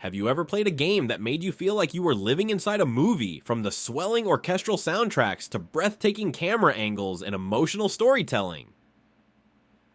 Have you ever played a game that made you feel like you were living inside a movie, from the swelling orchestral soundtracks to breathtaking camera angles and emotional storytelling?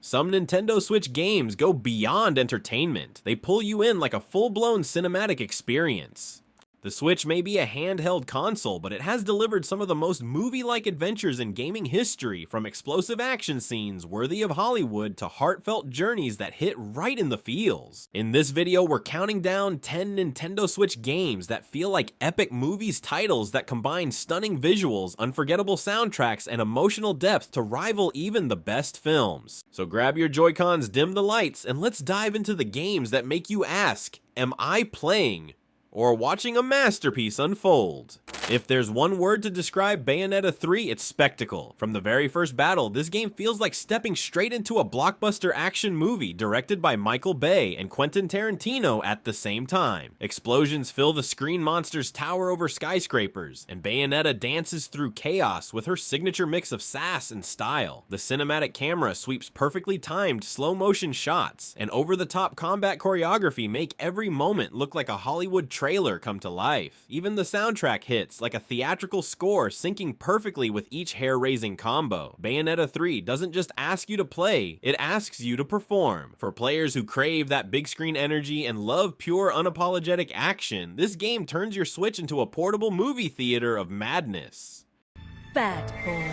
Some Nintendo Switch games go beyond entertainment. They pull you in like a full-blown cinematic experience. The Switch may be a handheld console, but it has delivered some of the most movie-like adventures in gaming history, from explosive action scenes worthy of Hollywood to heartfelt journeys that hit right in the feels. In this video, we're counting down 10 Nintendo Switch games that feel like epic movies titles that combine stunning visuals, unforgettable soundtracks, and emotional depth to rival even the best films. So grab your Joy-Cons, dim the lights, and let's dive into the games that make you ask, am I playing or watching a masterpiece unfold? If there's one word to describe Bayonetta 3, it's spectacle. From the very first battle, this game feels like stepping straight into a blockbuster action movie directed by Michael Bay and Quentin Tarantino at the same time. Explosions fill the screen, monsters tower over skyscrapers, and Bayonetta dances through chaos with her signature mix of sass and style. The cinematic camera sweeps perfectly timed slow-motion shots, and over-the-top combat choreography make every moment look like a Hollywood trailer come to life. Even the soundtrack hits like a theatrical score, syncing perfectly with each hair-raising combo. Bayonetta 3 doesn't just ask you to play, it asks you to perform. For players who crave that big screen energy and love pure unapologetic action, this game turns your Switch into a portable movie theater of madness. Bad boy.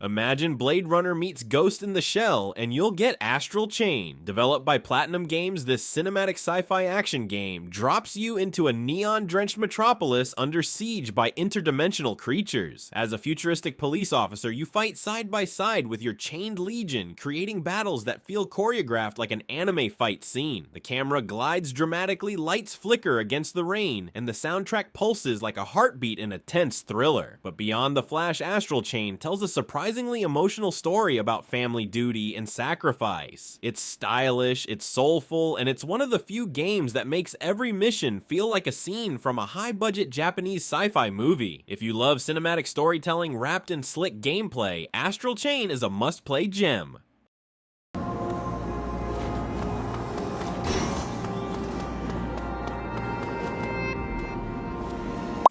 Imagine Blade Runner meets Ghost in the Shell, and you'll get Astral Chain. Developed by Platinum Games, this cinematic sci-fi action game drops you into a neon-drenched metropolis under siege by interdimensional creatures. As a futuristic police officer, you fight side by side with your chained legion, creating battles that feel choreographed like an anime fight scene. The camera glides dramatically, lights flicker against the rain, and the soundtrack pulses like a heartbeat in a tense thriller. But beyond the flash, Astral Chain tells a surprisingly emotional story about family duty and sacrifice. It's stylish, it's soulful, and it's one of the few games that makes every mission feel like a scene from a high-budget Japanese sci-fi movie. If you love cinematic storytelling wrapped in slick gameplay, Astral Chain is a must-play gem.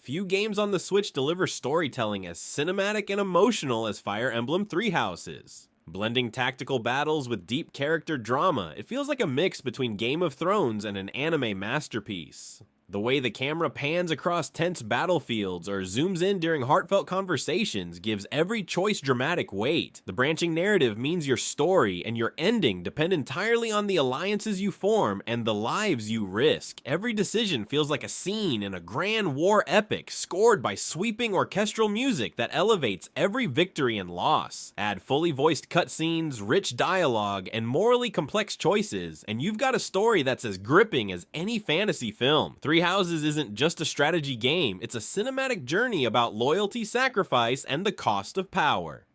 Few games on the Switch deliver storytelling as cinematic and emotional as Fire Emblem Three Houses. Blending tactical battles with deep character drama, it feels like a mix between Game of Thrones and an anime masterpiece. The way the camera pans across tense battlefields or zooms in during heartfelt conversations gives every choice dramatic weight. The branching narrative means your story and your ending depend entirely on the alliances you form and the lives you risk. Every decision feels like a scene in a grand war epic, scored by sweeping orchestral music that elevates every victory and loss. Add fully voiced cutscenes, rich dialogue, and morally complex choices, and you've got a story that's as gripping as any fantasy film. Three Houses isn't just a strategy game, it's a cinematic journey about loyalty, sacrifice, and the cost of power.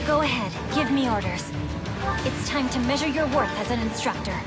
Go ahead, give me orders. It's time to measure your worth as an instructor.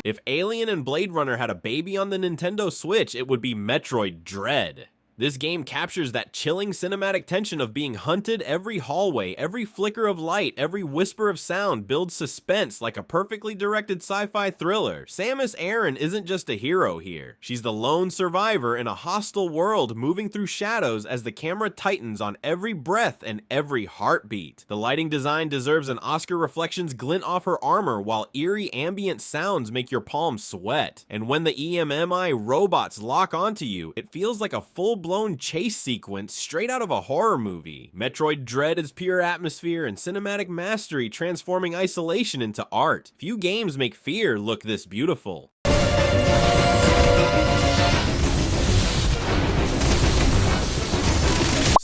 If Alien and Blade Runner had a baby on the Nintendo Switch, it would be Metroid Dread. This game captures that chilling cinematic tension of being hunted. Every hallway, every flicker of light, every whisper of sound builds suspense like a perfectly directed sci-fi thriller. Samus Aran isn't just a hero here. She's the lone survivor in a hostile world, moving through shadows as the camera tightens on every breath and every heartbeat. The lighting design deserves an Oscar. Reflections glint off her armor, while eerie ambient sounds make your palms sweat. And when the EMMI robots lock onto you, it feels like a full-blown chase sequence straight out of a horror movie. Metroid Dread is pure atmosphere and cinematic mastery, transforming isolation into art. Few games make fear look this beautiful.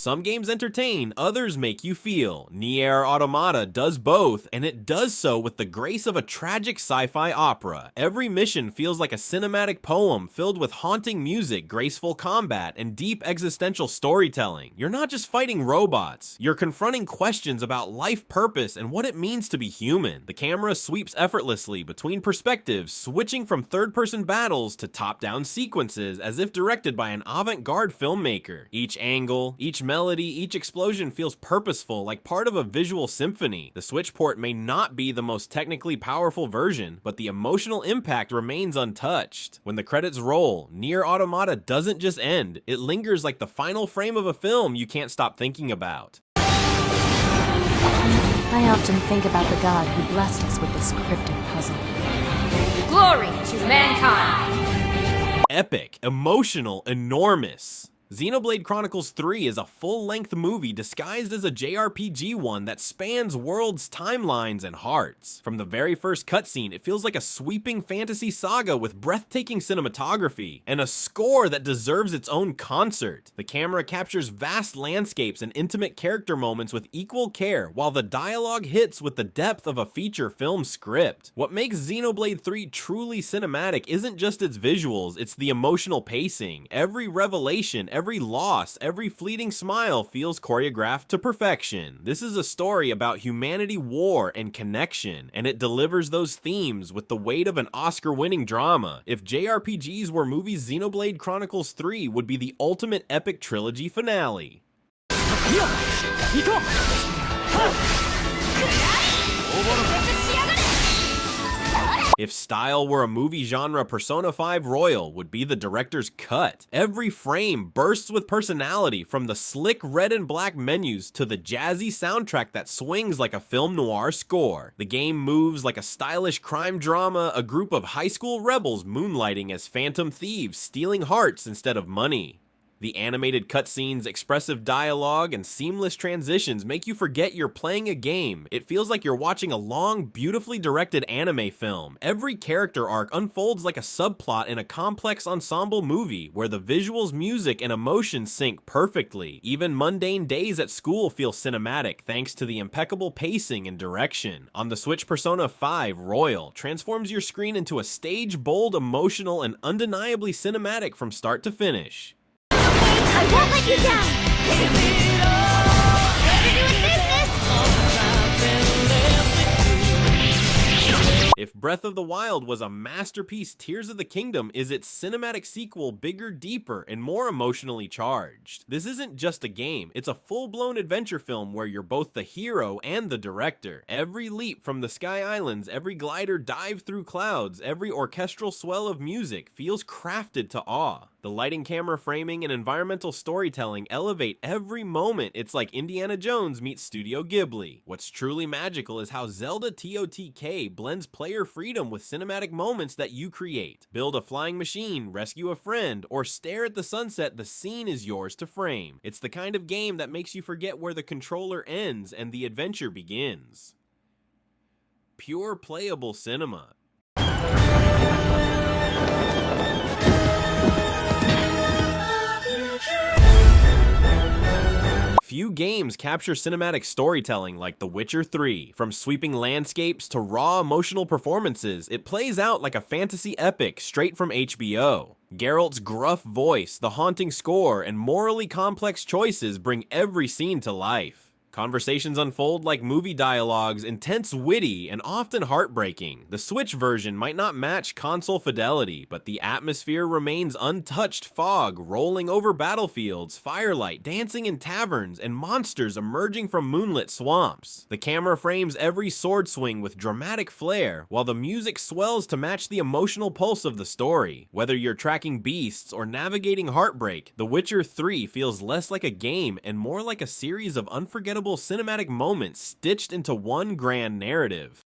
Some games entertain, others make you feel. NieR Automata does both, and it does so with the grace of a tragic sci-fi opera. Every mission feels like a cinematic poem filled with haunting music, graceful combat, and deep existential storytelling. You're not just fighting robots, you're confronting questions about life purpose and what it means to be human. The camera sweeps effortlessly between perspectives, switching from third-person battles to top-down sequences as if directed by an avant-garde filmmaker. Each angle, each melody, each explosion feels purposeful, like part of a visual symphony. The Switch port may not be the most technically powerful version, but the emotional impact remains untouched. When the credits roll, NieR Automata doesn't just end, it lingers like the final frame of a film you can't stop thinking about. I often think about the god who blessed us with this cryptic puzzle. Glory to mankind! Epic, emotional, enormous. Xenoblade Chronicles 3 is a full-length movie disguised as a JRPG one that spans worlds, timelines, and hearts. From the very first cutscene, it feels like a sweeping fantasy saga with breathtaking cinematography, and a score that deserves its own concert. The camera captures vast landscapes and intimate character moments with equal care, while the dialogue hits with the depth of a feature film script. What makes Xenoblade 3 truly cinematic isn't just its visuals, it's the emotional pacing. Every revelation, every loss, every fleeting smile feels choreographed to perfection. This is a story about humanity, war, and connection, and it delivers those themes with the weight of an Oscar-winning drama. If JRPGs were movies, Xenoblade Chronicles 3 would be the ultimate epic trilogy finale. If style were a movie genre, Persona 5 Royal would be the director's cut. Every frame bursts with personality, from the slick red and black menus to the jazzy soundtrack that swings like a film noir score. The game moves like a stylish crime drama, a group of high school rebels moonlighting as phantom thieves, stealing hearts instead of money. The animated cutscenes, expressive dialogue, and seamless transitions make you forget you're playing a game. It feels like you're watching a long, beautifully directed anime film. Every character arc unfolds like a subplot in a complex ensemble movie, where the visuals, music, and emotion sync perfectly. Even mundane days at school feel cinematic thanks to the impeccable pacing and direction. On the Switch, Persona 5 Royal transforms your screen into a stage, bold, emotional, and undeniably cinematic from start to finish. I won't let you down! If Breath of the Wild was a masterpiece, Tears of the Kingdom is its cinematic sequel, bigger, deeper, and more emotionally charged. This isn't just a game, it's a full-blown adventure film where you're both the hero and the director. Every leap from the Sky Islands, every glider dive through clouds, every orchestral swell of music feels crafted to awe. The lighting, camera framing, and environmental storytelling elevate every moment. It's like Indiana Jones meets Studio Ghibli. What's truly magical is how Zelda TOTK blends player freedom with cinematic moments that you create. Build a flying machine, rescue a friend, or stare at the sunset, the scene is yours to frame. It's the kind of game that makes you forget where the controller ends and the adventure begins. Pure playable cinema. Few games capture cinematic storytelling like The Witcher 3. From sweeping landscapes to raw emotional performances, it plays out like a fantasy epic straight from HBO. Geralt's gruff voice, the haunting score, and morally complex choices bring every scene to life. Conversations unfold like movie dialogues, intense, witty, and often heartbreaking. The Switch version might not match console fidelity, but the atmosphere remains untouched. Fog rolling over battlefields, firelight dancing in taverns, and monsters emerging from moonlit swamps. The camera frames every sword swing with dramatic flair, while the music swells to match the emotional pulse of the story. Whether you're tracking beasts or navigating heartbreak, The Witcher 3 feels less like a game and more like a series of unforgettable cinematic moments stitched into one grand narrative.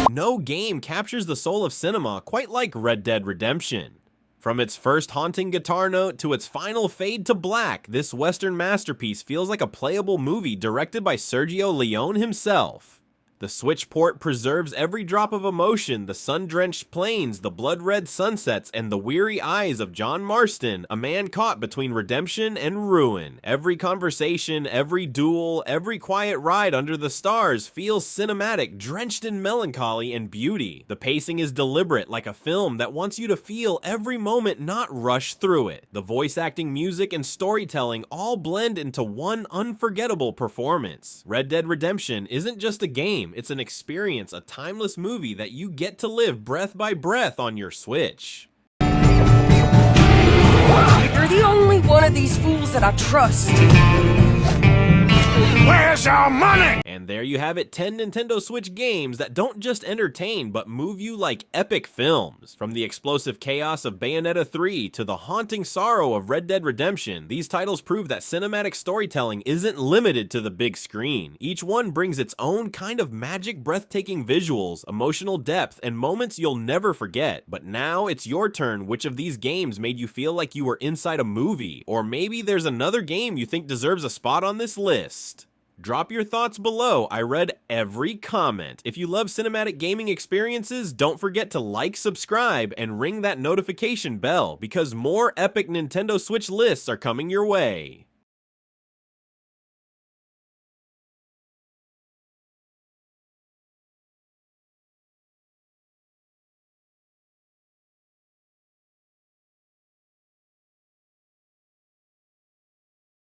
No game captures the soul of cinema quite like Red Dead Redemption. From its first haunting guitar note to its final fade to black, this Western masterpiece feels like a playable movie directed by Sergio Leone himself. The Switch port preserves every drop of emotion, the sun-drenched plains, the blood-red sunsets, and the weary eyes of John Marston, a man caught between redemption and ruin. Every conversation, every duel, every quiet ride under the stars feels cinematic, drenched in melancholy and beauty. The pacing is deliberate, like a film that wants you to feel every moment, not rush through it. The voice acting, music, and storytelling all blend into one unforgettable performance. Red Dead Redemption isn't just a game, it's an experience, a timeless movie that you get to live breath by breath on your Switch. You're the only one of these fools that I trust. Where's our money? And there you have it, 10 Nintendo Switch games that don't just entertain, but move you like epic films. From the explosive chaos of Bayonetta 3 to the haunting sorrow of Red Dead Redemption, these titles prove that cinematic storytelling isn't limited to the big screen. Each one brings its own kind of magic, breathtaking visuals, emotional depth, and moments you'll never forget. But now it's your turn. Which of these games made you feel like you were inside a movie? Or maybe there's another game you think deserves a spot on this list. Drop your thoughts below. I read every comment. If you love cinematic gaming experiences, don't forget to like, subscribe, and ring that notification bell, because more epic Nintendo Switch lists are coming your way.